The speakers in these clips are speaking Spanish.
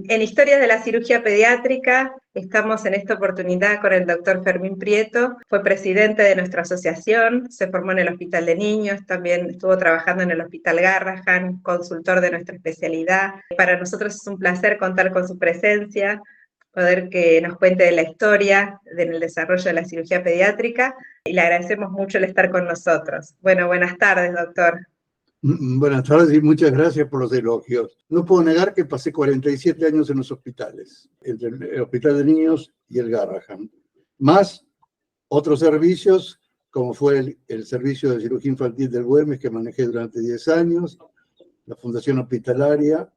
En Historias de la Cirugía Pediátrica estamos en esta oportunidad con el doctor Fermín Prieto. Fue presidente de nuestra asociación, se formó en el Hospital de Niños, también estuvo trabajando en el Hospital Garrahan, consultor de nuestra especialidad. Para nosotros es un placer contar con su presencia, poder que nos cuente de la historia en el desarrollo de la cirugía pediátrica, y le agradecemos mucho el estar con nosotros. Bueno, buenas tardes, doctor. Buenas tardes y muchas gracias por los elogios. No puedo negar que pasé 47 años en los hospitales, entre el Hospital de Niños y el Garrahan, más otros servicios, como fue el Servicio de Cirugía Infantil del Güemes, que manejé durante 10 años, la Fundación Hospitalaria,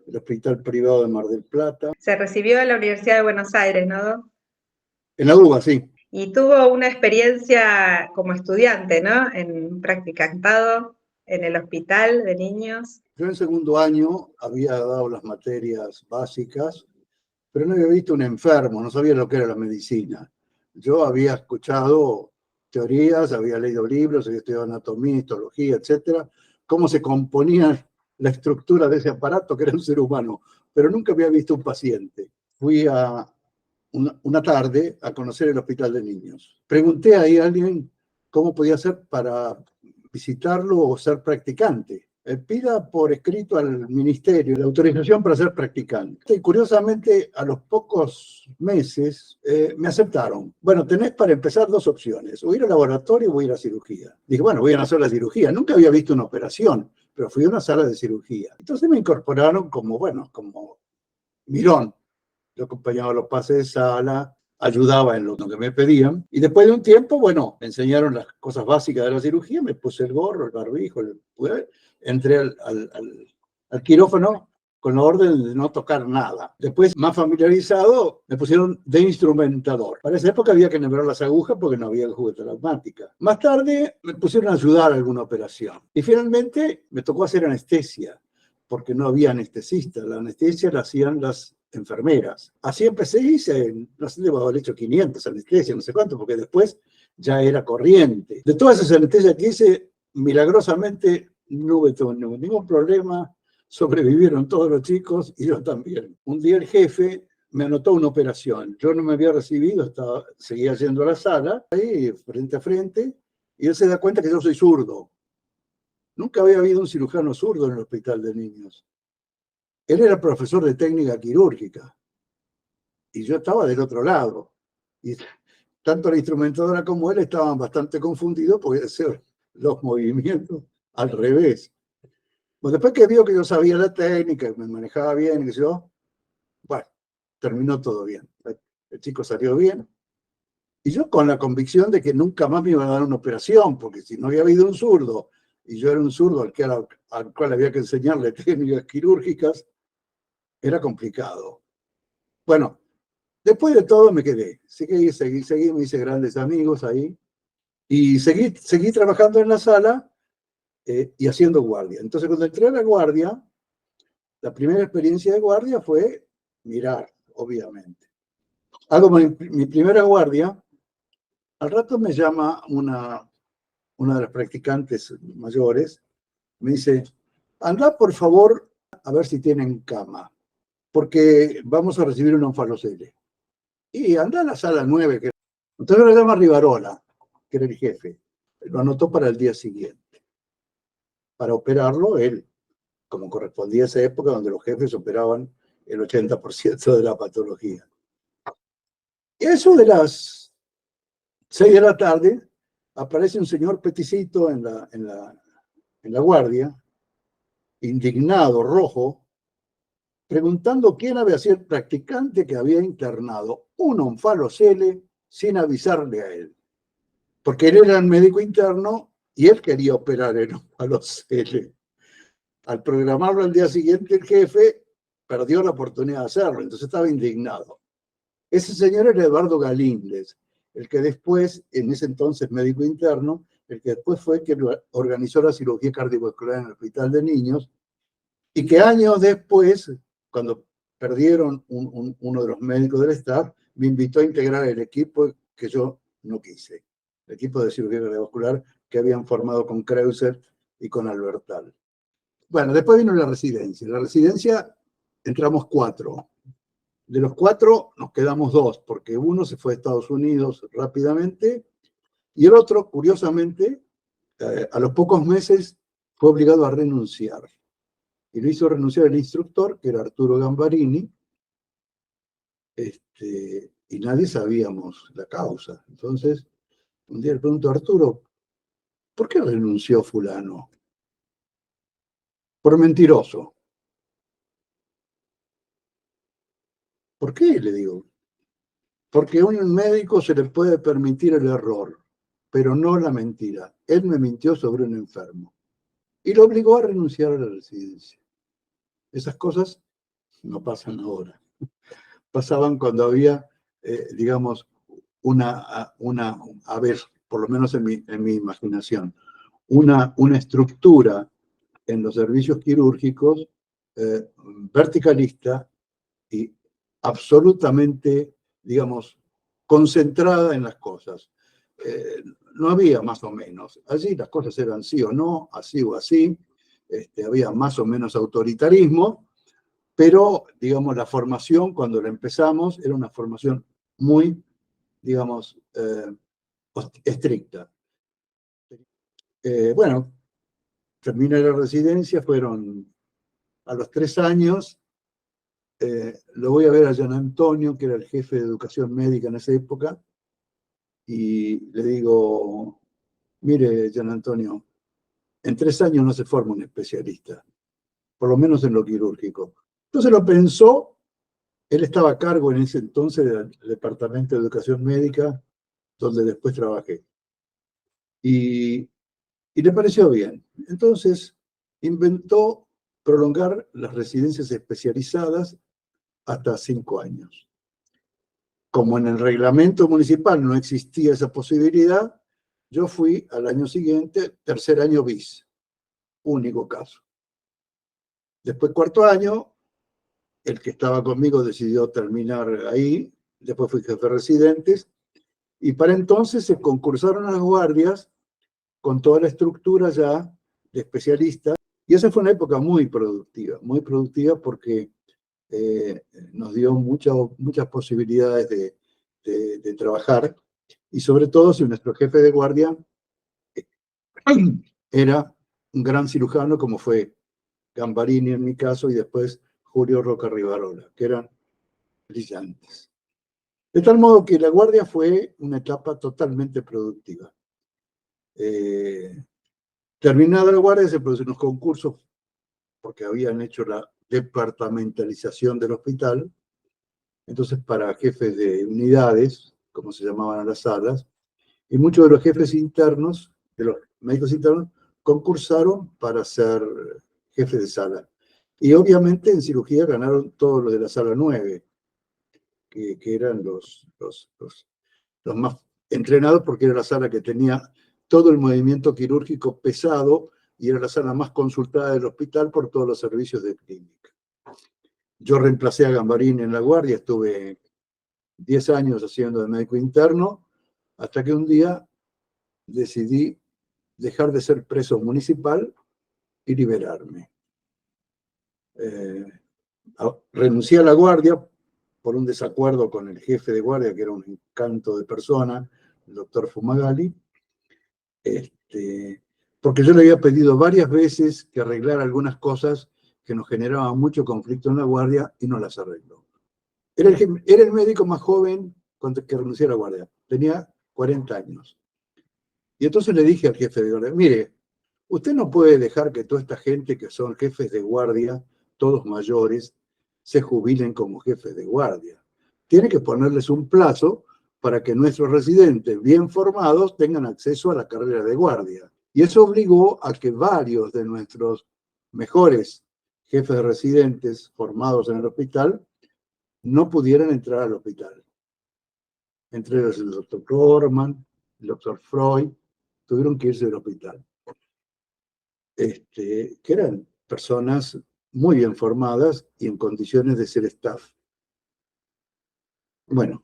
el Hospital Privado de Mar del Plata. Se recibió en la Universidad de Buenos Aires, ¿no? En la UBA, sí. Y tuvo una experiencia como estudiante, ¿no? En practicantado en el Hospital de Niños. Yo en segundo año había dado las materias básicas, pero no había visto un enfermo, no sabía lo que era la medicina. Yo había escuchado teorías, había leído libros, había estudiado anatomía, histología, etcétera, cómo se componía la estructura de ese aparato que era un ser humano, pero nunca había visto un paciente. Fui a una tarde a conocer el Hospital de Niños. Pregunté ahí a alguien cómo podía hacer para visitarlo o ser practicante. Pida por escrito al ministerio la autorización para ser practicante. Y curiosamente, a los pocos meses me aceptaron. Bueno, tenés para empezar dos opciones, o ir al laboratorio o ir a cirugía. Dije, bueno, voy a hacer la cirugía. Nunca había visto una operación, pero fui a una sala de cirugía. Entonces me incorporaron como, bueno, como mirón. Yo acompañaba los pases de sala, ayudaba en lo que me pedían. Y después de un tiempo, bueno, me enseñaron las cosas básicas de la cirugía, me puse el gorro, el barbijo, entré al quirófano con la orden de no tocar nada. Después, más familiarizado, me pusieron de instrumentador. Para esa época había que enhebrar las agujas porque no había juguete traumática. Más tarde me pusieron a ayudar a alguna operación. Y finalmente me tocó hacer anestesia, porque no había anestesista. La anestesia la hacían las enfermeras. Así empecé y no sé, debo haber hecho 500 anestesias, no sé cuánto, porque después ya era corriente. De todas esas anestesias que hice, milagrosamente no hubo ningún problema, sobrevivieron todos los chicos y yo también. Un día el jefe me anotó una operación. Yo no me había recibido, seguía yendo a la sala, ahí frente a frente, y él se da cuenta que yo soy zurdo. Nunca había habido un cirujano zurdo en el Hospital de Niños. Él era profesor de técnica quirúrgica y yo estaba del otro lado. Y tanto la instrumentadora como él estaban bastante confundidos porque hacer los movimientos al revés. Pues después que vio que yo sabía la técnica, me manejaba bien, y yo, bueno, terminó todo bien. El chico salió bien. Y yo con la convicción de que nunca más me iban a dar una operación, porque si no había habido un zurdo, y yo era un zurdo al cual había que enseñarle técnicas quirúrgicas, era complicado. Bueno, después de todo me quedé. Seguí, me hice grandes amigos ahí. Y seguí trabajando en la sala y haciendo guardia. Entonces, cuando entré a la guardia, la primera experiencia de guardia fue mirar, obviamente. Hago mi primera guardia. Al rato me llama una de las practicantes mayores. Me dice, anda por favor a ver si tienen cama, porque vamos a recibir un onfalocele. Y anda a la sala 9. Entonces lo llama Rivarola, que era el jefe. Lo anotó para el día siguiente. Para operarlo, él, como correspondía a esa época donde los jefes operaban el 80% de la patología. Y eso de las 6 de la tarde, aparece un señor peticito en la guardia, indignado, rojo, preguntando quién había sido el practicante que había internado un onfalocele sin avisarle a él. Porque él era el médico interno y él quería operar el onfalocele. Al programarlo al día siguiente, el jefe perdió la oportunidad de hacerlo, entonces estaba indignado. Ese señor era Eduardo Galíndez, el que después, en ese entonces médico interno, el que después fue quien organizó la cirugía cardiovascular en el Hospital de Niños, y que años después, cuando perdieron uno de los médicos del staff, me invitó a integrar el equipo que yo no quise, el equipo de cirugía cardiovascular que habían formado con Kreuzer y con Albertal. Bueno, después vino la residencia. La residencia entramos 4. De los 4 nos quedamos 2, porque uno se fue a Estados Unidos rápidamente y el otro, curiosamente, a los pocos meses fue obligado a renunciar. Y lo hizo renunciar el instructor, que era Arturo Gambarini, y nadie sabíamos la causa. Entonces, un día le pregunto a Arturo, ¿por qué renunció fulano? Por mentiroso. ¿Por qué? Le digo. Porque a un médico se le puede permitir el error, pero no la mentira. Él me mintió sobre un enfermo. Y lo obligó a renunciar a la residencia. Esas cosas no pasan ahora. Pasaban cuando había, digamos, a ver, por lo menos en mi imaginación, una estructura en los servicios quirúrgicos verticalista y absolutamente, digamos, concentrada en las cosas. No había más o menos. Allí las cosas eran sí o no, así o así. Había más o menos autoritarismo, pero, digamos, la formación, cuando la empezamos, era una formación muy, digamos, estricta. Bueno, terminé la residencia, fueron a los 3 años, lo voy a ver a Gian Antonio, que era el jefe de educación médica en esa época, y le digo, mire, Gian Antonio, en 3 años no se forma un especialista, por lo menos en lo quirúrgico. Entonces lo pensó, él estaba a cargo en ese entonces del Departamento de Educación Médica, donde después trabajé. Y le pareció bien. Entonces inventó prolongar las residencias especializadas hasta 5 años. Como en el reglamento municipal no existía esa posibilidad, yo fui al año siguiente, 3er año bis, único caso. Después 4.º año, el que estaba conmigo decidió terminar ahí, después fui jefe de residentes, y para entonces se concursaron las guardias con toda la estructura ya de especialistas, y esa fue una época muy productiva porque nos dio muchas posibilidades de trabajar, y sobre todo si nuestro jefe de guardia era un gran cirujano como fue Gambarini en mi caso y después Julio Roca Rivarola, que eran brillantes. De tal modo que la guardia fue una etapa totalmente productiva. Terminada la guardia se produjeron unos concursos porque habían hecho la departamentalización del hospital. Entonces, para jefes de unidades, como se llamaban a las salas, y muchos de los jefes internos, de los médicos internos, concursaron para ser jefes de sala. Y obviamente en cirugía ganaron todos los de la sala 9, que eran los más entrenados porque era la sala que tenía todo el movimiento quirúrgico pesado y era la sala más consultada del hospital por todos los servicios de clínica. Yo reemplacé a Gambarini en la guardia, estuve 10 años haciendo de médico interno, hasta que un día decidí dejar de ser preso municipal y liberarme. Renuncié a la guardia por un desacuerdo con el jefe de guardia, que era un encanto de persona, el doctor Fumagalli, porque yo le había pedido varias veces que arreglara algunas cosas que nos generaban mucho conflicto en la guardia y no las arregló. Era el médico más joven que renunció a la guardia, tenía 40 años. Y entonces le dije al jefe de guardia, mire, usted no puede dejar que toda esta gente que son jefes de guardia, todos mayores, se jubilen como jefes de guardia. Tiene que ponerles un plazo para que nuestros residentes bien formados tengan acceso a la carrera de guardia. Y eso obligó a que varios de nuestros mejores jefes de residentes formados en el hospital no pudieran entrar al hospital. Entre ellos el doctor Korman, el doctor Freud, tuvieron que irse del hospital. Que eran personas muy bien formadas y en condiciones de ser staff. Bueno,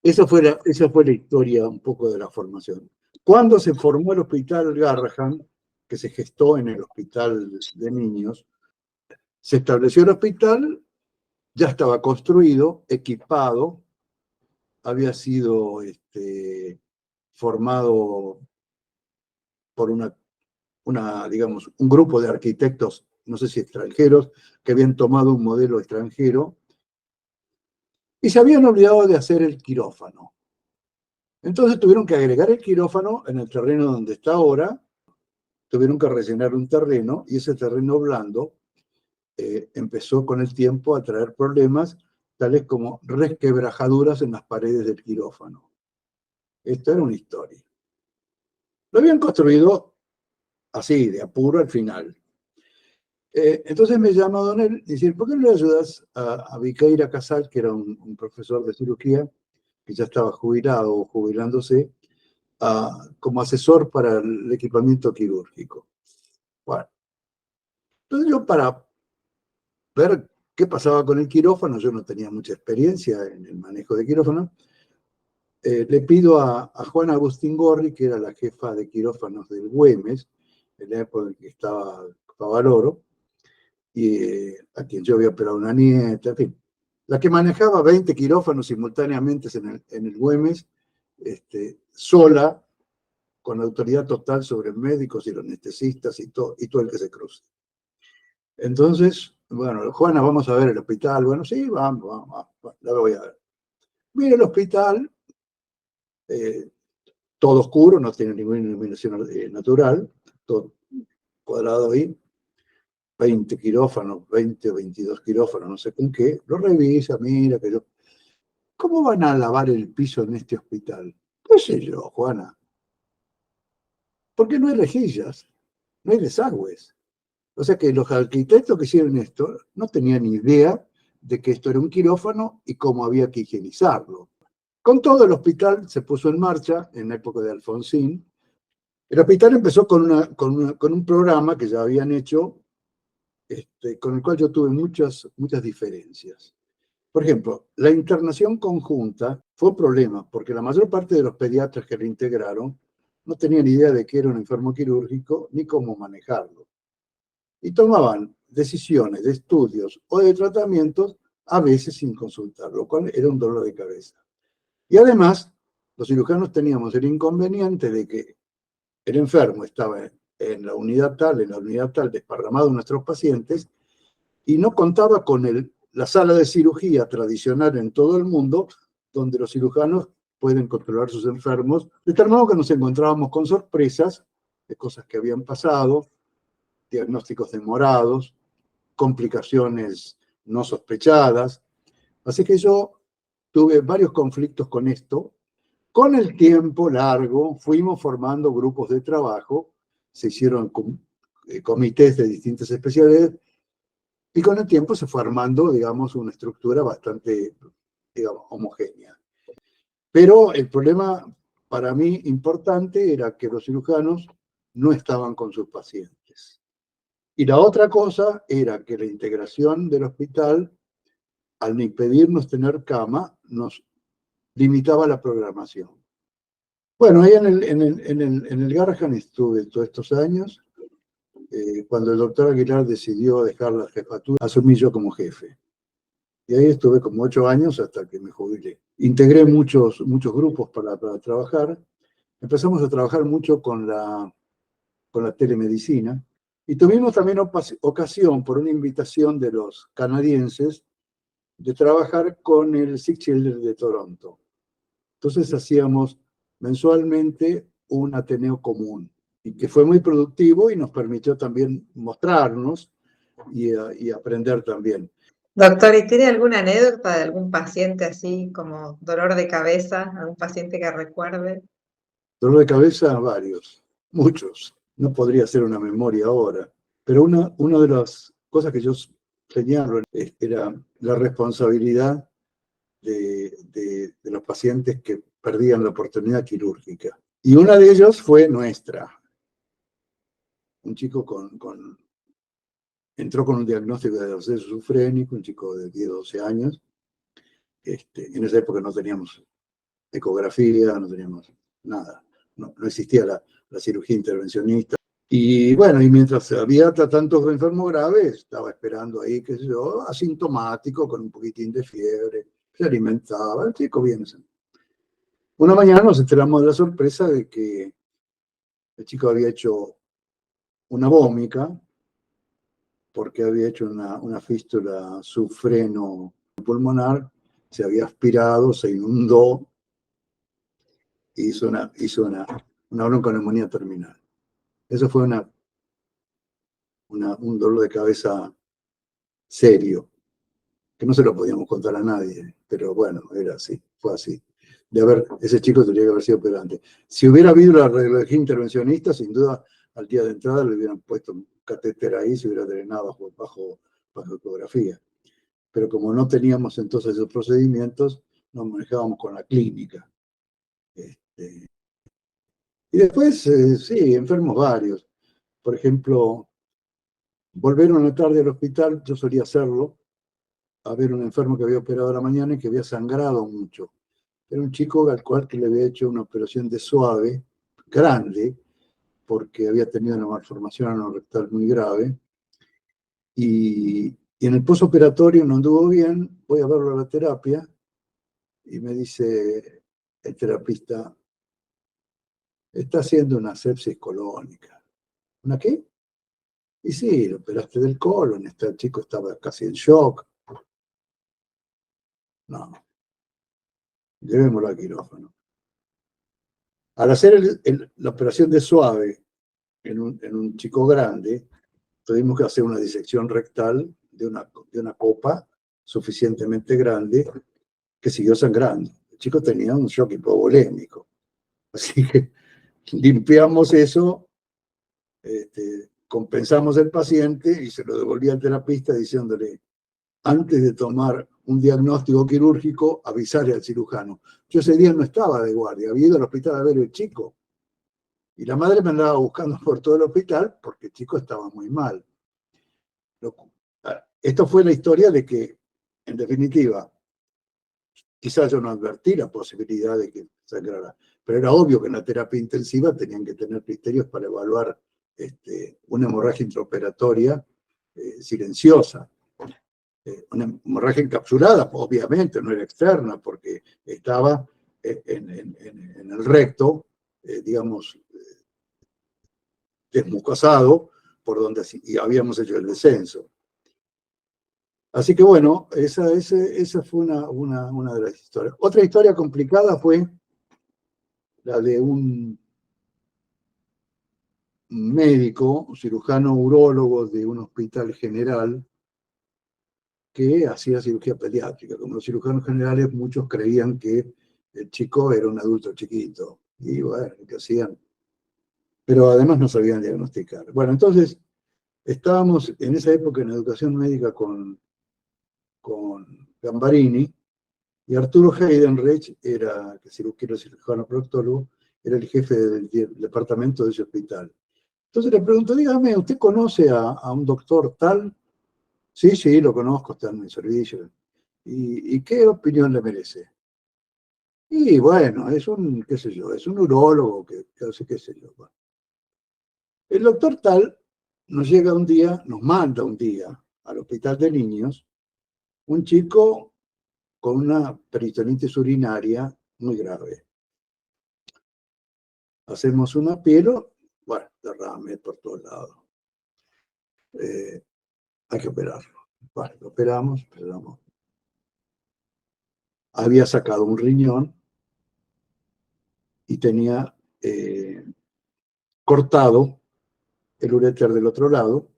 esa fue la historia un poco de la formación. Cuando se formó el Hospital Garrahan, que se gestó en el Hospital de Niños, Se estableció el hospital, ya estaba construido, equipado, había sido formado por digamos, un grupo de arquitectos, no sé si extranjeros, que habían tomado un modelo extranjero y se habían olvidado de hacer el quirófano. Entonces tuvieron que agregar el quirófano en el terreno donde está ahora, tuvieron que rellenar un terreno y ese terreno blando empezó con el tiempo a traer problemas tales como resquebrajaduras en las paredes del quirófano. Esta era una historia. Lo habían construido así, de apuro al final. Entonces me llama Donel y dice, ¿por qué no le ayudas a Viqueira Casal, que era un profesor de cirugía, que ya estaba jubilado o jubilándose, como asesor para el equipamiento quirúrgico? Bueno, entonces yo para ver qué pasaba con el quirófano, yo no tenía mucha experiencia en el manejo de quirófano, le pido a Juana Agustín Gorri, que era la jefa de quirófanos del Güemes, en la época en que estaba Favaloro, y a quien yo había operado una nieta, en fin, la que manejaba 20 quirófanos simultáneamente en el Güemes, sola, con autoridad total sobre médicos y los anestesistas y todo el que se cruce. Entonces, bueno, Juana, vamos a ver el hospital. Bueno, sí, vamos, la voy a ver. Mira el hospital, todo oscuro, no tiene ninguna iluminación natural, todo cuadrado ahí, 20 quirófanos, 20 o 22 quirófanos, no sé con qué, lo revisa, mira, que yo... ¿Cómo van a lavar el piso en este hospital? ¿Qué sé yo, Juana? Porque no hay rejillas, no hay desagües. O sea que los arquitectos que hicieron esto no tenían idea de que esto era un quirófano y cómo había que higienizarlo. Con todo, el hospital se puso en marcha en la época de Alfonsín. El hospital empezó con un programa que ya habían hecho, con el cual yo tuve muchas diferencias. Por ejemplo, la internación conjunta fue un problema, porque la mayor parte de los pediatras que lo integraron no tenían idea de qué era un enfermo quirúrgico ni cómo manejarlo. Y tomaban decisiones de estudios o de tratamientos a veces sin consultar, lo cual era un dolor de cabeza. Y además, los cirujanos teníamos el inconveniente de que el enfermo estaba en la unidad tal, desparramado en nuestros pacientes, y no contaba con la sala de cirugía tradicional en todo el mundo, donde los cirujanos pueden controlar sus enfermos, de tal modo que nos encontrábamos con sorpresas de cosas que habían pasado, diagnósticos demorados, complicaciones no sospechadas. Así que yo tuve varios conflictos con esto. Con el tiempo largo fuimos formando grupos de trabajo, se hicieron comités de distintas especialidades y con el tiempo se fue armando, digamos, una estructura bastante, digamos, homogénea. Pero el problema para mí importante era que los cirujanos no estaban con sus pacientes. Y la otra cosa era que la integración del hospital, al impedirnos tener cama, nos limitaba la programación. Bueno, ahí en el Garrahan estuve todos estos años. Cuando el doctor Aguilar decidió dejar la jefatura, asumí yo como jefe. Y ahí estuve como 8 años hasta que me jubilé. Integré muchos grupos para trabajar. Empezamos a trabajar mucho con la telemedicina. Y tuvimos también ocasión, por una invitación de los canadienses, de trabajar con el Sick Children de Toronto. Entonces hacíamos mensualmente un Ateneo común, y que fue muy productivo y nos permitió también mostrarnos y aprender también. Doctor, ¿y tiene alguna anécdota de algún paciente así como dolor de cabeza? ¿Algún paciente que recuerde? Dolor de cabeza, varios, muchos. No podría hacer una memoria ahora, pero una de las cosas que yo señalo era la responsabilidad de los pacientes que perdían la oportunidad quirúrgica. Y una de ellos fue nuestra. Un chico entró con un diagnóstico de absceso esofrénico, un chico de 10, 12 años. En esa época no teníamos ecografía, no teníamos nada. No existía la cirugía intervencionista. Y bueno, y mientras había tantos enfermos graves, estaba esperando ahí, qué sé yo, asintomático, con un poquitín de fiebre, se alimentaba, el chico bien. Una mañana nos enteramos de la sorpresa de que el chico había hecho una vómica, porque había hecho una fístula subfreno pulmonar, se había aspirado, se inundó, e hizo una bronconeumonía terminal. Eso fue un dolor de cabeza serio, que no se lo podíamos contar a nadie, pero bueno, era así, fue así. Ese chico tendría que haber sido operante. Si hubiera habido la radiología intervencionista, sin duda, al día de entrada le hubieran puesto un catéter ahí, se hubiera drenado bajo ecografía. Pero como no teníamos entonces esos procedimientos, nos manejábamos con la clínica. Y después, sí, enfermos varios. Por ejemplo, volver una tarde al hospital, yo solía hacerlo, a ver un enfermo que había operado a la mañana y que había sangrado mucho. Era un chico al cual que le había hecho una operación de suave, grande, porque había tenido una malformación anorrectal muy grave. Y en el posoperatorio no anduvo bien, voy a verlo a la terapia y me dice el terapista, está haciendo una sepsis colónica. ¿Una qué? Y sí, lo operaste del colon, el chico estaba casi en shock. No, llevémoslo al quirófano. Al hacer la operación de suave en un chico grande, tuvimos que hacer una disección rectal de una copa suficientemente grande que siguió sangrando. El chico tenía un shock hipovolémico. Así que limpiamos eso, compensamos al paciente y se lo devolví al terapista diciéndole, antes de tomar un diagnóstico quirúrgico, avisarle al cirujano. Yo ese día no estaba de guardia, había ido al hospital a ver el chico. Y la madre me andaba buscando por todo el hospital porque el chico estaba muy mal. Esto fue la historia de que, en definitiva, quizás yo no advertí la posibilidad de que sangrara, pero era obvio que en la terapia intensiva tenían que tener criterios para evaluar una hemorragia intraoperatoria silenciosa. Una hemorragia encapsulada, obviamente, no era externa, porque estaba en el recto, digamos, desmucosado, por donde y habíamos hecho el descenso. Así que bueno, esa fue una de las historias. Otra historia complicada fue la de un médico, un cirujano urólogo de un hospital general que hacía cirugía pediátrica. Como los cirujanos generales, muchos creían que el chico era un adulto chiquito. Y bueno, ¿qué hacían? Pero además no sabían diagnosticar. Bueno, entonces estábamos en esa época en educación médica con Gambarini, y Arturo Heidenreich, que era cirujano proctólogo, era el jefe del departamento de ese hospital. Entonces le pregunto, dígame, ¿usted conoce a un doctor tal? Sí, sí, lo conozco, está en mi servicio. ¿Y qué opinión le merece? Y bueno, qué sé yo, es un urólogo, que hace qué sé yo. Bueno. El doctor tal nos manda un día al hospital de niños, un chico con una peritonitis urinaria muy grave. Hacemos un apelo, bueno, derrame por todos lados. Hay que operarlo. Bueno, lo operamos. Había sacado un riñón y tenía cortado el uréter del otro lado,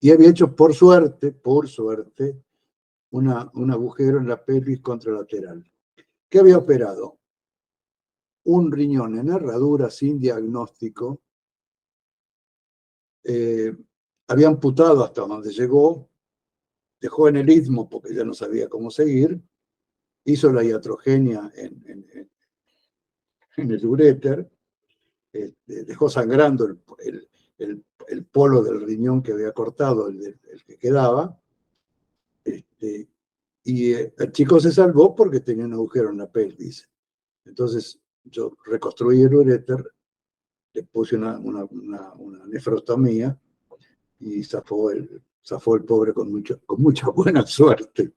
y había hecho, por suerte, un agujero en la pelvis contralateral. ¿Qué había operado? Un riñón en herradura sin diagnóstico, había amputado hasta donde llegó, dejó en el istmo porque ya no sabía cómo seguir, hizo la iatrogenia en el uréter, dejó sangrando el polo del riñón que había cortado, el que quedaba, y el chico se salvó porque tenía un agujero en la pelvis. Entonces yo reconstruí el uréter, le puse una nefrostomía y zafó el pobre con mucha buena suerte.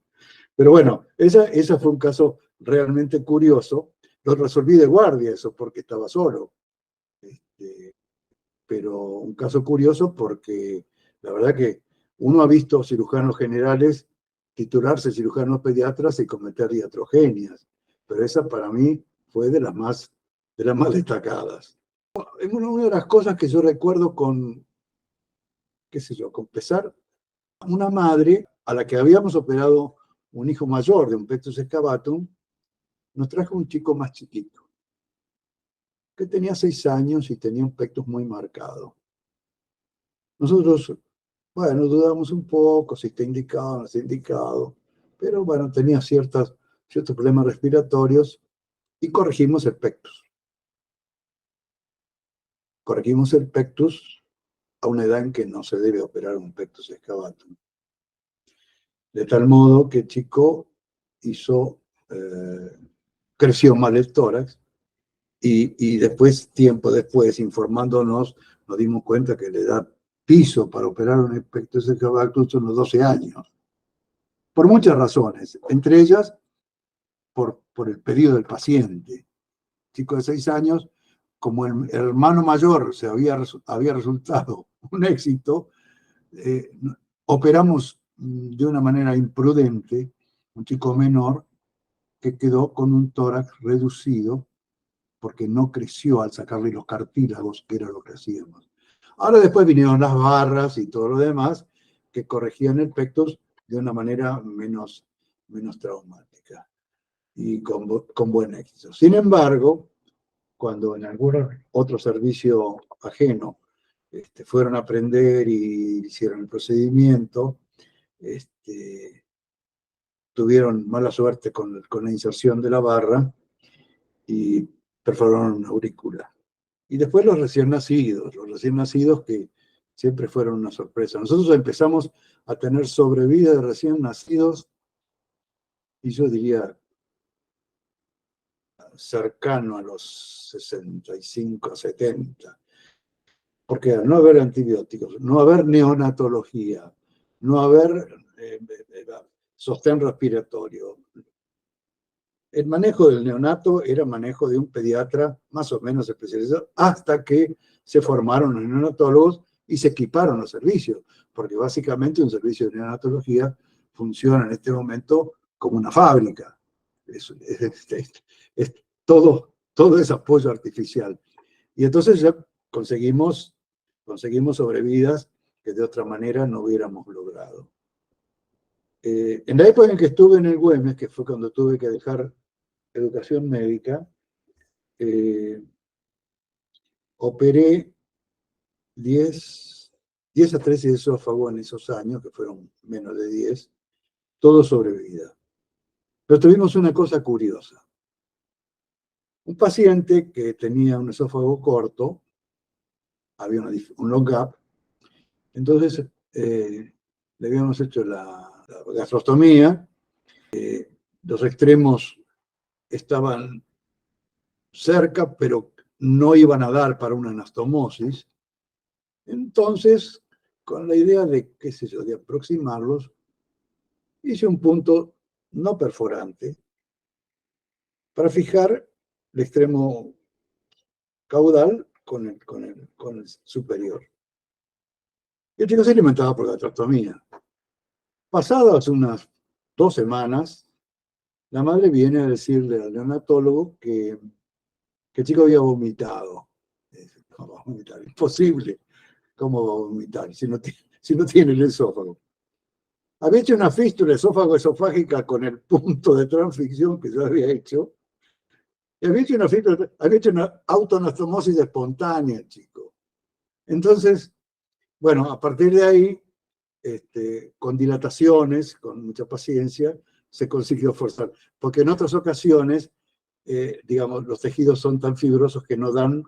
Pero bueno, ese fue un caso realmente curioso. Lo resolví de guardia eso porque estaba solo. Pero un caso curioso porque la verdad que uno ha visto cirujanos generales titularse cirujanos pediatras y cometer iatrogenias, pero esa para mí fue de las más destacadas. Una de las cosas que yo recuerdo con, qué sé yo, con pesar, una madre a la que habíamos operado un hijo mayor de un pectus excavatum, nos trajo un chico más chiquito, que tenía 6 años y tenía un pectus muy marcado. Nosotros, bueno, dudamos un poco si está indicado o no está indicado, pero bueno, tenía ciertos problemas respiratorios y corregimos el pectus. Corregimos el pectus a una edad en que no se debe operar un pectus excavatum. De tal modo que el chico creció mal el tórax y después, tiempo después, informándonos, nos dimos cuenta que la edad piso para operar un pectus excavatum son los 12 años. Por muchas razones, entre ellas por el periodo del paciente. Chico de 6 años, como el hermano mayor había resultado un éxito, operamos de una manera imprudente un chico menor que quedó con un tórax reducido porque no creció al sacarle los cartílagos, que era lo que hacíamos. Ahora después vinieron las barras y todo lo demás que corregían el pectus de una manera menos traumática y con buen éxito. Sin embargo, cuando en algún otro servicio ajeno fueron a aprender y hicieron el procedimiento, tuvieron mala suerte con la inserción de la barra y perforaron una aurícula. Y después los recién nacidos que siempre fueron una sorpresa. Nosotros empezamos a tener sobrevida de recién nacidos, y yo diría cercano a los 65, 70. Porque al no haber antibióticos, no haber neonatología, no haber sostén respiratorio, el manejo del neonato era manejo de un pediatra más o menos especializado, hasta que se formaron los neonatólogos y se equiparon los servicios, porque básicamente un servicio de neonatología funciona en este momento como una fábrica. Todo es apoyo artificial. Y entonces ya conseguimos sobrevidas que de otra manera no hubiéramos logrado. En la época en que estuve en el Güemes, que fue cuando tuve que dejar educación médica, operé 10 a 13 de esófago en esos años, que fueron menos de 10, todo sobrevida. Pero tuvimos una cosa curiosa. Un paciente que tenía un esófago corto, había un long gap, entonces le habíamos hecho la gastrostomía, los extremos estaban cerca, pero no iban a dar para una anastomosis. Entonces, con la idea de, qué sé yo, de aproximarlos, hice un punto no perforante para fijar el extremo caudal con el superior. Y el chico se alimentaba por la gastrostomía. Pasadas unas 2 semanas, la madre viene a decirle al neonatólogo que el chico había vomitado. ¿Cómo va a vomitar? Imposible. ¿Cómo va a vomitar si no tiene el esófago? Había hecho una fístula esófago-esofágica con el punto de transficción que yo había hecho. Y había hecho una autoanastomosis espontánea, chico. Entonces, bueno, a partir de ahí, con dilataciones, con mucha paciencia, se consiguió forzar. Porque en otras ocasiones, digamos, los tejidos son tan fibrosos que no dan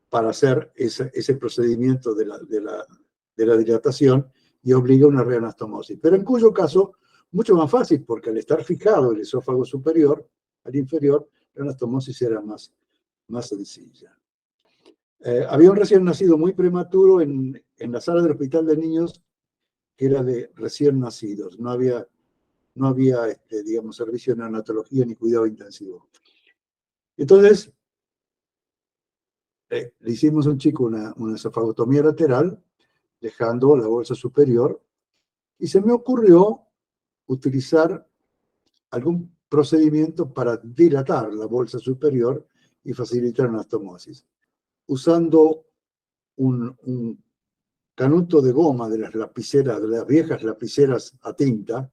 para hacer ese procedimiento de la dilatación y obliga a una reanastomosis. Pero en cuyo caso, mucho más fácil, porque al estar fijado el esófago superior al inferior, la anastomosis era más sencilla. Había un recién nacido muy prematuro en la sala del hospital de niños que era de recién nacidos. No había digamos, servicio de neonatología ni cuidado intensivo. Entonces, le hicimos a un chico una esofagotomía lateral, dejando la bolsa superior, y se me ocurrió utilizar algún procedimiento para dilatar la bolsa superior y facilitar una anastomosis. Usando un canuto de goma de las lapiceras, de las viejas lapiceras a tinta,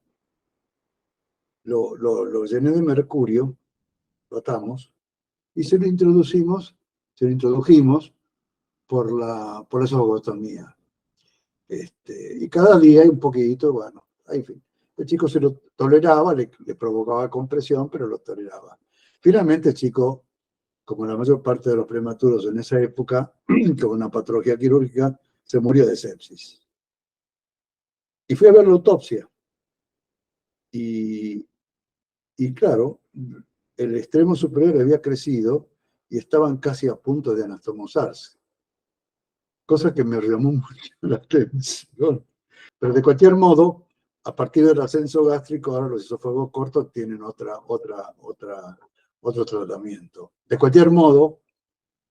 lo llené de mercurio, lo atamos, y se lo introdujimos por la esofagotomía. Y cada día un poquito, bueno, en fin. El chico se lo toleraba, le provocaba compresión, pero lo toleraba. Finalmente el chico, como la mayor parte de los prematuros en esa época, con una patología quirúrgica, se murió de sepsis. Y fui a ver la autopsia. Y claro, el extremo superior había crecido y estaban casi a punto de anastomosarse. Cosa que me llamó mucho la atención. Pero de cualquier modo, a partir del ascenso gástrico, ahora los esófagos cortos tienen otro tratamiento. De cualquier modo,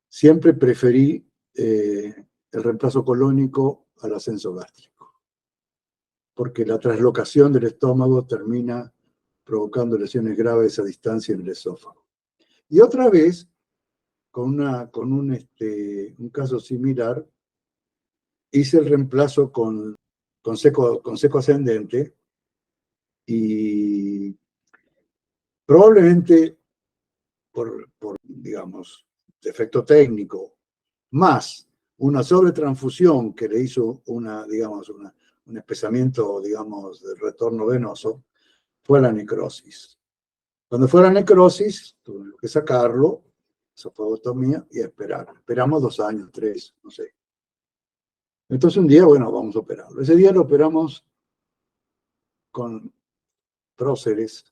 siempre preferí el reemplazo colónico al ascenso gástrico, porque la traslocación del estómago termina provocando lesiones graves a distancia en el esófago. Y otra vez, con un caso similar, hice el reemplazo con seco ascendente y probablemente por digamos, defecto técnico, más una sobretransfusión que le hizo un espesamiento, digamos, del retorno venoso, fue la necrosis. Cuando fue la necrosis, tuvimos que sacarlo, esofagotomía, y esperar. Esperamos 2 años, 3, no sé. Entonces un día, bueno, vamos a operarlo. Ese día lo operamos con próceres.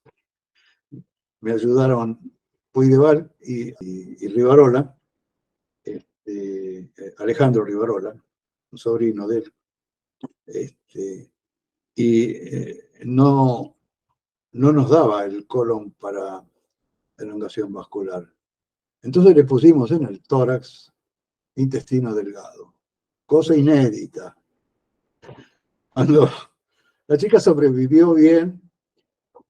Me ayudaron Puigdeval y Rivarola, Alejandro Rivarola, un sobrino de él. No nos daba el colon para elongación vascular. Entonces le pusimos en el tórax intestino delgado. Cosa inédita. Cuando la chica sobrevivió bien,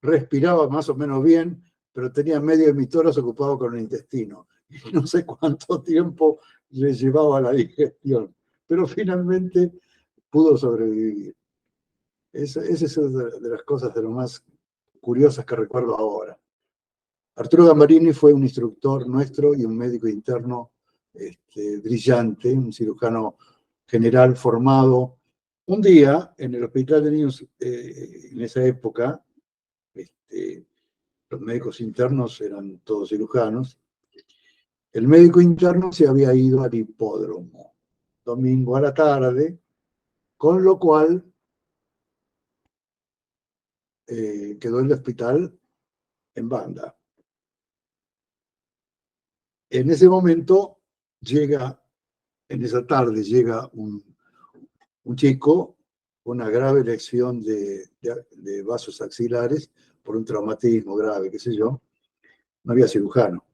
respiraba más o menos bien, pero tenía medio de mi tórax ocupado con el intestino. Y no sé cuánto tiempo le llevaba la digestión, pero finalmente pudo sobrevivir. Esa es una de las cosas de lo más curiosas que recuerdo ahora. Arturo Gambarini fue un instructor nuestro y un médico interno brillante, un cirujano general formado. Un día, en el hospital de niños, en esa época, los médicos internos eran todos cirujanos. El médico interno se había ido al hipódromo, domingo a la tarde, con lo cual quedó el hospital en banda. En ese momento en esa tarde llega un chico con una grave lesión de vasos axilares por un traumatismo grave, qué sé yo. No había cirujano.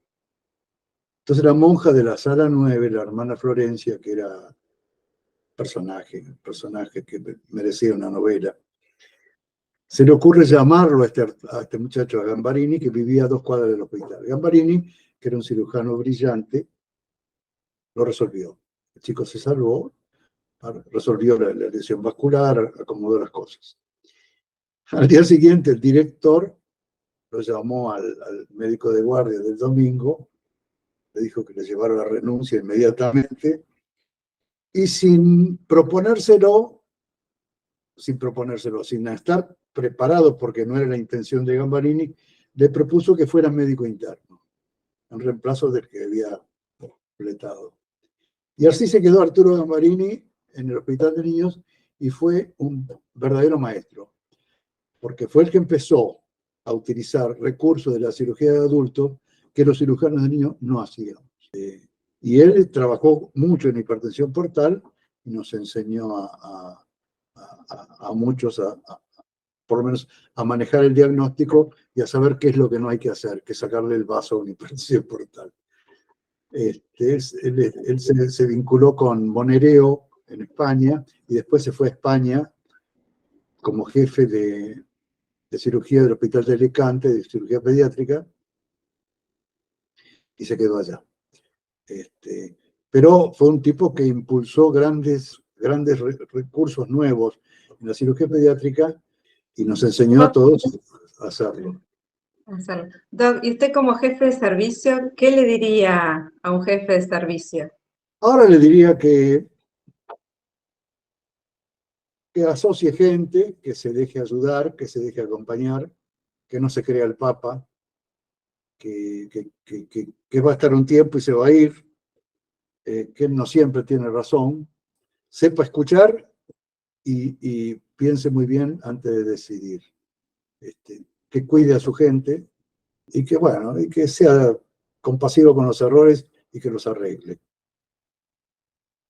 Entonces la monja de la sala 9, la hermana Florencia, que era personaje que merecía una novela, se le ocurre llamarlo a este muchacho, a Gambarini, que vivía a 2 cuadras del hospital. Gambarini, que era un cirujano brillante, lo resolvió. El chico se salvó, resolvió la lesión vascular, acomodó las cosas. Al día siguiente, el director lo llamó al médico de guardia del domingo, le dijo que le llevara la renuncia inmediatamente, y sin estar preparado, porque no era la intención de Gambarini, le propuso que fuera médico interno, en reemplazo del que había completado. Y así se quedó Arturo Gambarini en el hospital de niños y fue un verdadero maestro, porque fue el que empezó a utilizar recursos de la cirugía de adultos que los cirujanos de niños no hacían. Y él trabajó mucho en hipertensión portal y nos enseñó a muchos, por lo menos, a manejar el diagnóstico y a saber qué es lo que no hay que hacer, que sacarle el vaso a una hipertensión portal. Él se vinculó con Monereo en España y después se fue a España como jefe de cirugía del Hospital de Alicante, de cirugía pediátrica, y se quedó allá. Pero fue un tipo que impulsó grandes recursos nuevos en la cirugía pediátrica y nos enseñó a todos a hacerlo. Doc, y usted como jefe de servicio, ¿qué le diría a un jefe de servicio? Ahora le diría que asocie gente, que se deje ayudar, que se deje acompañar, que no se crea el papa, que va a estar un tiempo y se va a ir, que no siempre tiene razón, sepa escuchar y piense muy bien antes de decidir, que cuide a su gente y que, bueno, y que sea compasivo con los errores y que los arregle,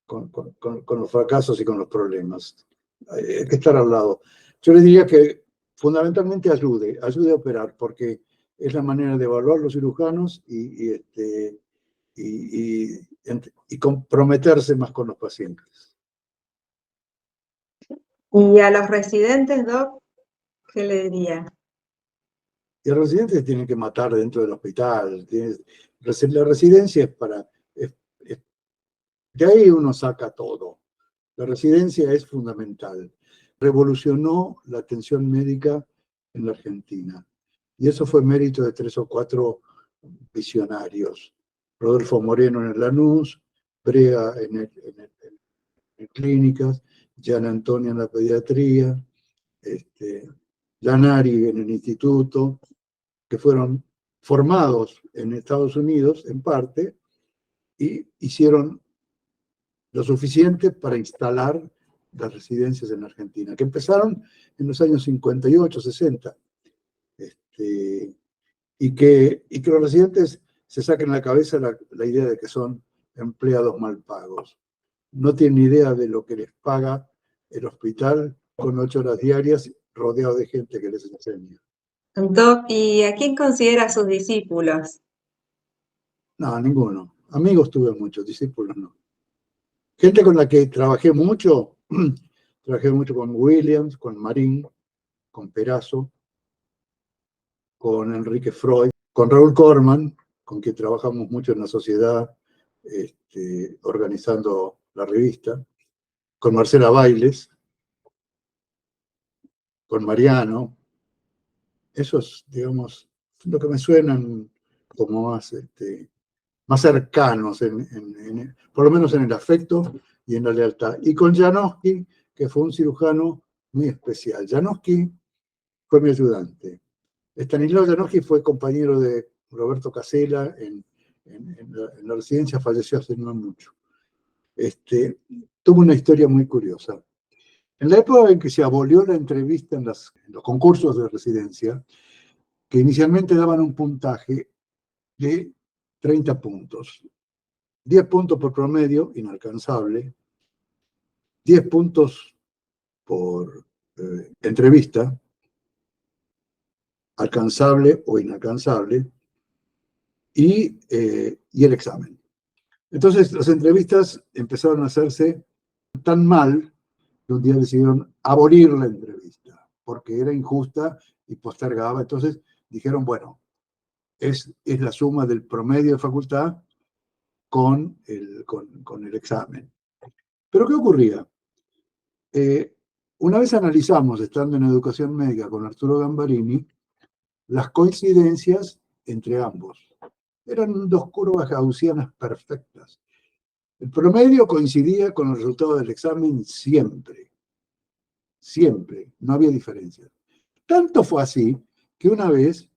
con los fracasos y con los problemas. Hay que estar al lado. Yo le diría que fundamentalmente ayude a operar, porque es la manera de evaluar los cirujanos y comprometerse más con los pacientes. Y a los residentes, Doc, ¿qué le diría? Y los residentes tienen que matar dentro del hospital. La residencia es para... de ahí uno saca todo. La residencia es fundamental. Revolucionó la atención médica en la Argentina. Y eso fue mérito de 3 o 4 visionarios. Rodolfo Moreno en el Lanús, Brea en clínicas, Gian Antonio en la pediatría, Lanari en el instituto, que fueron formados en Estados Unidos en parte y hicieron lo suficiente para instalar las residencias en Argentina, que empezaron en los años 58, 60, y que los residentes se saquen la cabeza la idea de que son empleados mal pagos. No tienen idea de lo que les paga el hospital con 8 horas diarias rodeado de gente que les enseña. Doc, ¿y a quién considera sus discípulos? No, ninguno. Amigos tuve muchos, discípulos no. Gente con la que trabajé mucho con Williams, con Marín, con Perazo, con Enrique Freud, con Raúl Corman, con quien trabajamos mucho en la sociedad, organizando la revista, con Marcela Bailes, con Mariano. Esos, digamos, lo que me suenan como más cercanos, por lo menos en el afecto y en la lealtad. Y con Janowski, que fue un cirujano muy especial. Janowski fue mi ayudante. Stanislao Janowski fue compañero de Roberto Casella en la residencia, falleció hace no mucho. Tuvo una historia muy curiosa. En la época en que se abolió la entrevista en los concursos de residencia, que inicialmente daban un puntaje de 30 puntos. 10 puntos por promedio, inalcanzable. 10 puntos por entrevista, alcanzable o inalcanzable, y el examen. Entonces, las entrevistas empezaron a hacerse tan mal que un día decidieron abolir la entrevista, porque era injusta y postergaba. Entonces dijeron, bueno, es la suma del promedio de facultad con el examen. Pero ¿qué ocurría? Una vez analizamos, estando en educación médica con Arturo Gambarini, las coincidencias entre ambos. Eran 2 curvas gaussianas perfectas. El promedio coincidía con el resultado del examen siempre. Siempre. No había diferencia. Tanto fue así que una vez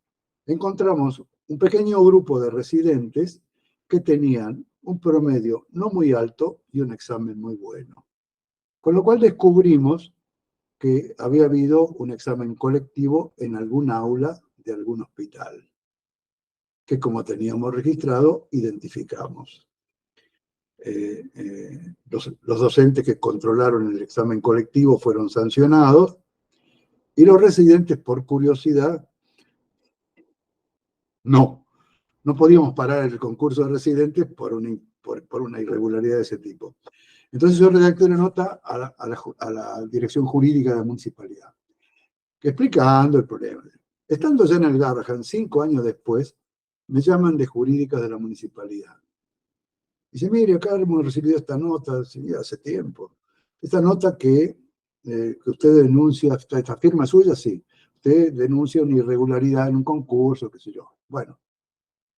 encontramos un pequeño grupo de residentes que tenían un promedio no muy alto y un examen muy bueno. Con lo cual descubrimos que había habido un examen colectivo en algún aula de algún hospital, que como teníamos registrado, identificamos. los docentes que controlaron el examen colectivo fueron sancionados y los residentes, por curiosidad, no podíamos parar el concurso de residentes por una irregularidad de ese tipo. Entonces yo redacté una nota a la dirección jurídica de la municipalidad, que explicando el problema. Estando ya en el Garrahan, 5 años después, me llaman de jurídicas de la municipalidad. Dice, mire, acá hemos recibido esta nota, sí, hace tiempo. Esta nota que usted denuncia, esta firma suya, sí. Usted denuncia una irregularidad en un concurso, qué sé yo. Bueno,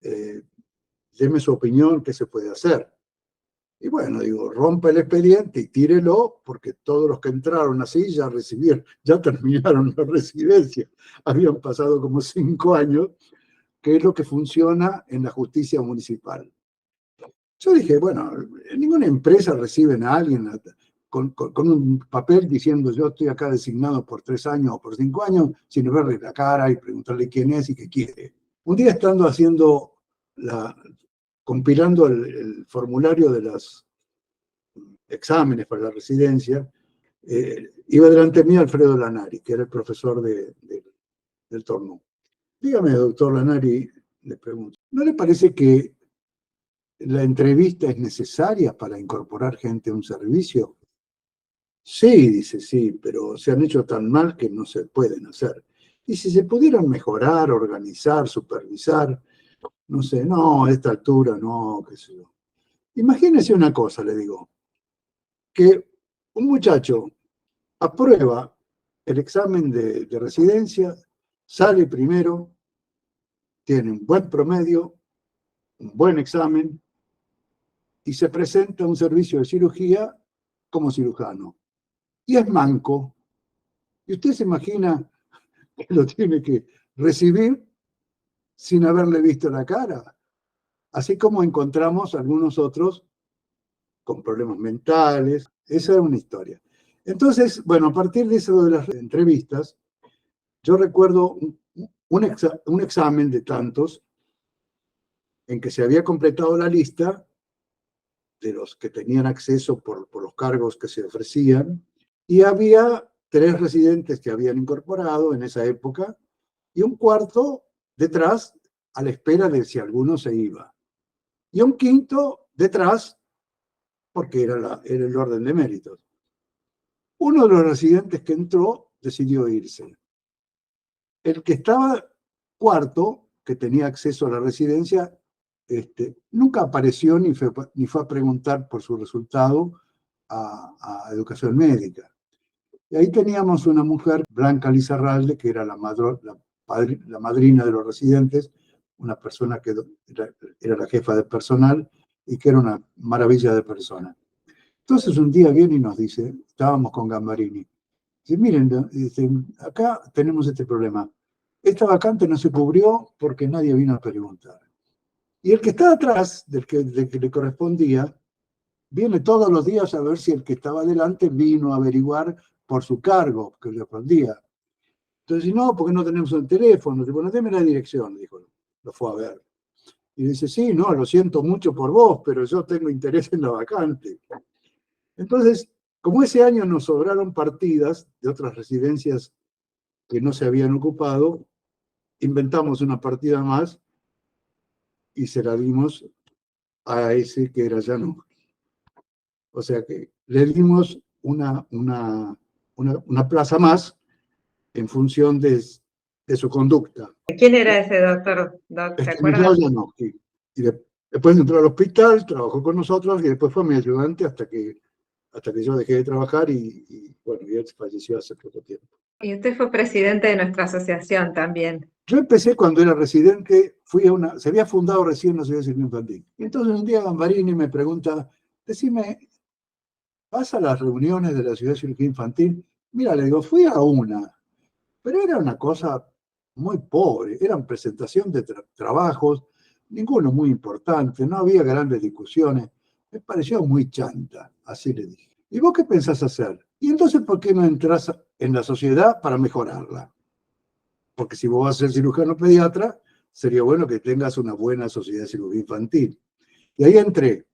deme su opinión, ¿qué se puede hacer? Y bueno, digo, rompa el expediente y tírelo, porque todos los que entraron así ya recibieron, ya terminaron la residencia. Habían pasado como 5 años, que es lo que funciona en la justicia municipal. Yo dije, bueno, ninguna empresa recibe a alguien con un papel diciendo yo estoy acá designado por 3 años o por 5 años, sin verle la cara y preguntarle quién es y qué quiere. Un día estando compilando el formulario de los exámenes para la residencia, iba delante mío Alfredo Lanari, que era el profesor del torneo. Dígame, doctor Lanari, le pregunto, ¿no le parece que la entrevista es necesaria para incorporar gente a un servicio? Sí, dice, sí, pero se han hecho tan mal que no se pueden hacer. Y si se pudieran mejorar, organizar, supervisar, no sé, no, a esta altura no, qué sé yo. Imagínese una cosa, le digo, que un muchacho aprueba el examen de residencia, sale primero, tiene un buen promedio, un buen examen, y se presenta a un servicio de cirugía como cirujano. Y es manco. Y usted se imagina que lo tiene que recibir sin haberle visto la cara. Así como encontramos algunos otros con problemas mentales. Esa es una historia. Entonces, bueno, a partir de eso de las entrevistas, yo recuerdo un examen de tantos en que se había completado la lista de los que tenían acceso por los cargos que se ofrecían, y había 3 residentes que habían incorporado en esa época, y un cuarto detrás a la espera de si alguno se iba. Y un quinto detrás, porque era el orden de méritos. Uno de los residentes que entró decidió irse. El que estaba cuarto, que tenía acceso a la residencia, nunca apareció ni fue a preguntar por su resultado a educación médica. Y ahí teníamos una mujer, Blanca Lizarralde, que era la madrina de los residentes, una persona que era la jefa de personal y que era una maravilla de persona. Entonces un día viene y nos dice, estábamos con Gambarini, dice, miren, dice, acá tenemos este problema. Esta vacante no se cubrió porque nadie vino a preguntar. Y el que está atrás del que le correspondía, viene todos los días a ver si el que estaba adelante vino a averiguar por su cargo que le respondía. Entonces, no, porque no tenemos el teléfono. Dice, bueno, déme la dirección, dijo. Lo fue a ver. Y dice, sí, no, lo siento mucho por vos, pero yo tengo interés en la vacante. Entonces, como ese año nos sobraron partidas de otras residencias que no se habían ocupado, inventamos una partida más y se la dimos a ese que era Llano. O sea que le dimos una plaza más en función de su conducta. ¿Quién era ese doctor? ¿Te acuerdas? Y después entró al hospital, trabajó con nosotros y después fue mi ayudante hasta que yo dejé de trabajar y bueno, y él falleció hace poco tiempo. Y usted fue presidente de nuestra asociación también. Yo empecé cuando era residente, se había fundado recién la Sociedad Civil Infantil. Y entonces un día Gambarini me pregunta, decime, ¿vas a las reuniones de la Sociedad Civil Infantil? Mira, le digo, fui a una, pero era una cosa muy pobre, eran presentación de trabajos, ninguno muy importante, no había grandes discusiones, me pareció muy chanta, así le dije. ¿Y vos qué pensás hacer? Y entonces, ¿por qué no entras en la sociedad para mejorarla? Porque si vos vas a ser cirujano pediatra, sería bueno que tengas una buena sociedad de cirugía infantil. Y ahí entré.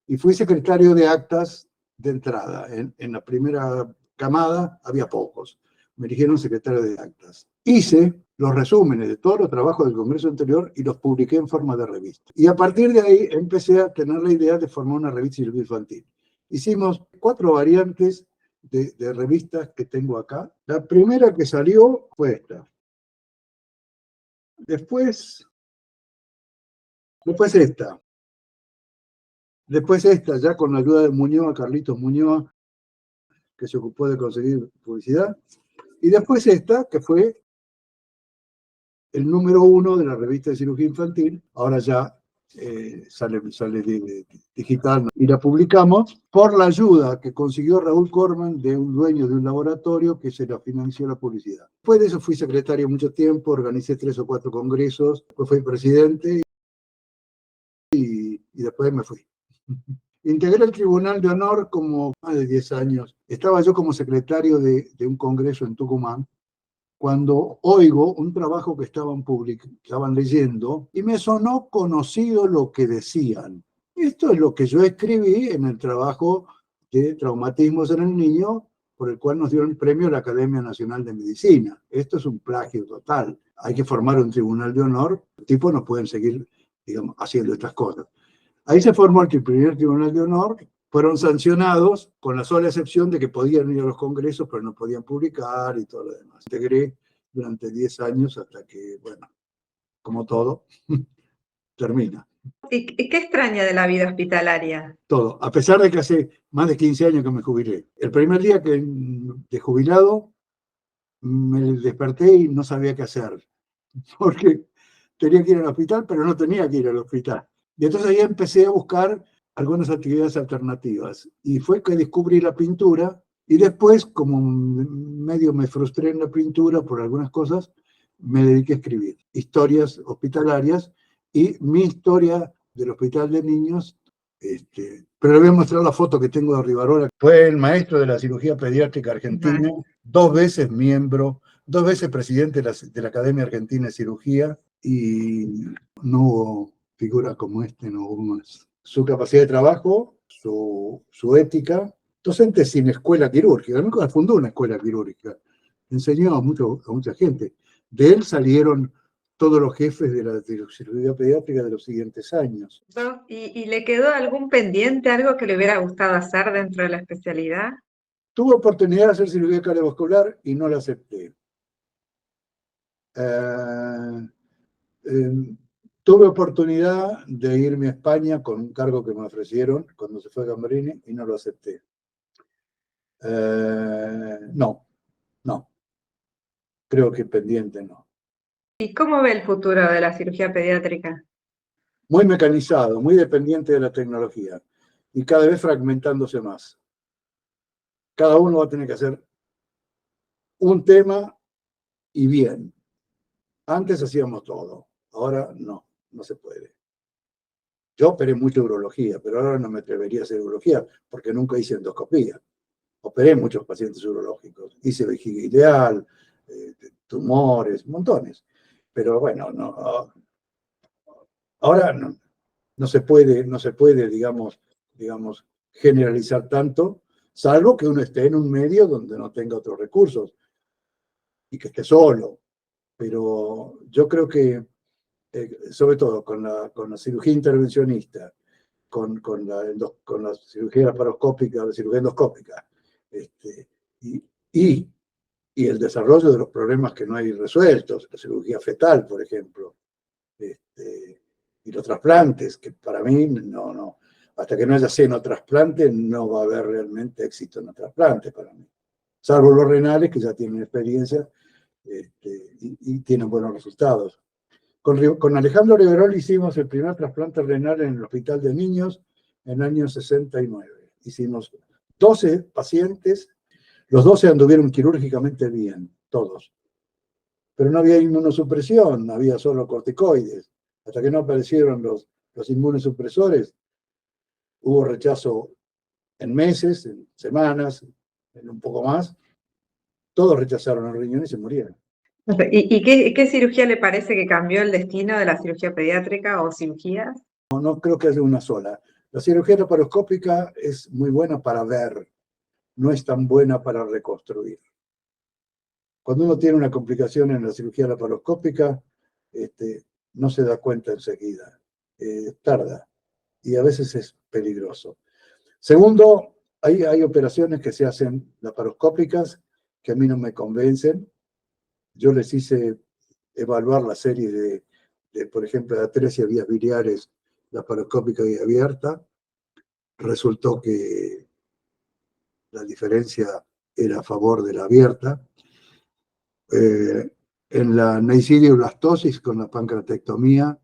y fui secretario de actas de entrada. En la primera camada había pocos. Me eligieron secretario de actas. Hice los resúmenes de todos los trabajos del Congreso anterior y los publiqué en forma de revista. Y a partir de ahí empecé a tener la idea de formar una revista cirugía infantil. Hicimos 4 variantes de revistas que tengo acá. La primera que salió fue esta. Después esta. Después esta, ya con la ayuda de Muñoz, Carlitos Muñoz, que se ocupó de conseguir publicidad. Y después esta, que fue el número 1 de la revista de cirugía infantil. Ahora ya sale digital. Y la publicamos por la ayuda que consiguió Raúl Corman, de un dueño de un laboratorio que se la financió la publicidad. Después de eso fui secretario mucho tiempo, organicé 3 o 4 congresos, después fui presidente y después me fui. Integré el Tribunal de Honor como más de 10 años. Estaba yo como secretario de un congreso en Tucumán, cuando oigo un trabajo que estaban leyendo y me sonó conocido lo que decían. Esto es lo que yo escribí en el trabajo de traumatismos en el niño, por el cual nos dieron el premio a la Academia Nacional de Medicina. Esto es un plagio total. Hay que formar un tribunal de honor. Los tipos no pueden seguir, digamos, haciendo estas cosas. Ahí se formó el primer tribunal de honor. Fueron sancionados con la sola excepción de que podían ir a los congresos, pero no podían publicar y todo lo demás. Integré durante 10 años hasta que, bueno, como todo, termina. ¿Y qué extraña de la vida hospitalaria? Todo, a pesar de que hace más de 15 años que me jubilé. El primer día de jubilado me desperté y no sabía qué hacer, porque tenía que ir al hospital, pero no tenía que ir al hospital. Y entonces ahí empecé a buscar algunas actividades alternativas. Y fue que descubrí la pintura y después, como medio me frustré en la pintura por algunas cosas, me dediqué a escribir historias hospitalarias y mi historia del Hospital de Niños. Pero le voy a mostrar la foto que tengo de Rivarola. Fue el maestro de la cirugía pediátrica argentina, 2 veces miembro, 2 veces presidente de la Academia Argentina de Cirugía, y no hubo figura como no hubo más. Su capacidad de trabajo, su ética, docente sin escuela quirúrgica, nunca fundó una escuela quirúrgica, enseñó a mucha gente. De él salieron todos los jefes de la cirugía pediátrica de los siguientes años. ¿Y le quedó algún pendiente, algo que le hubiera gustado hacer dentro de la especialidad? Tuve oportunidad de hacer cirugía cardiovascular y no la acepté. Tuve oportunidad de irme a España con un cargo que me ofrecieron cuando se fue a Gamberini y no lo acepté. No. Creo que pendiente no. ¿Y cómo ve el futuro de la cirugía pediátrica? Muy mecanizado, muy dependiente de la tecnología y cada vez fragmentándose más. Cada uno va a tener que hacer un tema y bien. Antes hacíamos todo, ahora no se puede. Yo operé mucho urología, pero ahora no me atrevería a hacer urología porque nunca hice endoscopía. Operé muchos pacientes urológicos, hice vejiga ileal, tumores, montones. Pero bueno, ahora no se puede, digamos, generalizar tanto, salvo que uno esté en un medio donde no tenga otros recursos y que esté solo. Pero yo creo que, sobre todo con la cirugía intervencionista, con la cirugía laparoscópica, la cirugía endoscópica, y el desarrollo de los problemas que no hay resueltos, la cirugía fetal, por ejemplo, y los trasplantes, que para mí hasta que no haya senotrasplante no va a haber realmente éxito en los trasplantes para mí, salvo los renales que ya tienen experiencia y tienen buenos resultados. Con Alejandro Riverol hicimos el primer trasplante renal en el Hospital de Niños en el año 69. Hicimos 12 pacientes, los 12 anduvieron quirúrgicamente bien, todos. Pero no había inmunosupresión, había solo corticoides. Hasta que no aparecieron los inmunosupresores, hubo rechazo en meses, en semanas, en un poco más. Todos rechazaron el riñón y se murieron. ¿Y qué cirugía le parece que cambió el destino de la cirugía pediátrica o cirugías? No creo que haya una sola. La cirugía laparoscópica es muy buena para ver, no es tan buena para reconstruir. Cuando uno tiene una complicación en la cirugía laparoscópica, no se da cuenta enseguida, tarda, y a veces es peligroso. Segundo, hay operaciones que se hacen laparoscópicas que a mí no me convencen. Yo les hice evaluar la serie por ejemplo, de atresia vías biliares laparoscópica y abierta. Resultó que la diferencia era a favor de la abierta. En la neicidioblastosis con la pancreatectomía,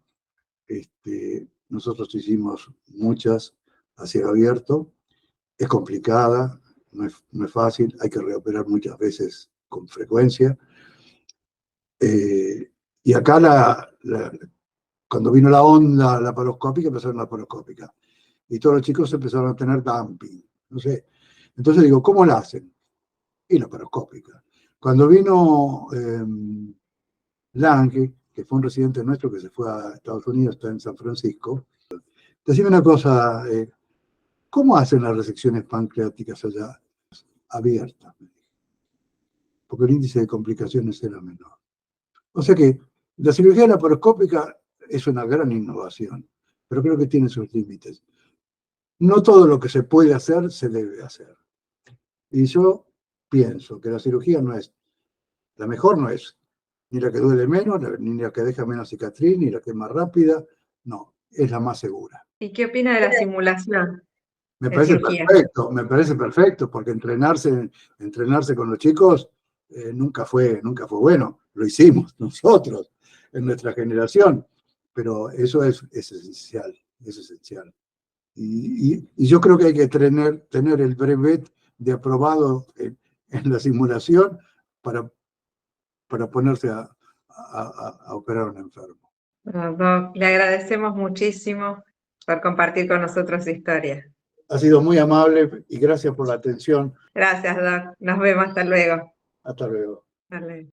nosotros hicimos muchas a cielo abierto. Es complicada, no es fácil, hay que reoperar muchas veces con frecuencia. Y acá cuando vino la onda laparoscópica, empezaron la laparoscópica. Y todos los chicos empezaron a tener dumping. No sé. Entonces digo, ¿cómo la hacen? Y laparoscópica. Cuando vino Lange, que fue un residente nuestro que se fue a Estados Unidos, está en San Francisco, decime una cosa, ¿cómo hacen las resecciones pancreáticas allá abiertas? Porque el índice de complicaciones era menor. O sea que la cirugía laparoscópica es una gran innovación, pero creo que tiene sus límites. No todo lo que se puede hacer se debe hacer. Y yo pienso que la cirugía la mejor no es ni la que duele menos, ni la que deja menos cicatriz, ni la que es más rápida. No, es la más segura. ¿Y qué opina de la simulación Me en parece cirugía? perfecto, porque entrenarse con los chicos nunca fue bueno. Lo hicimos nosotros, en nuestra generación, pero eso es esencial, es esencial. Y yo creo que hay que tener el brevet de aprobado en la simulación para ponerse a operar a un enfermo. Doc, le agradecemos muchísimo por compartir con nosotros su historia. Ha sido muy amable y gracias por la atención. Gracias, Doc. Nos vemos. Hasta luego. Hasta luego. Hasta luego.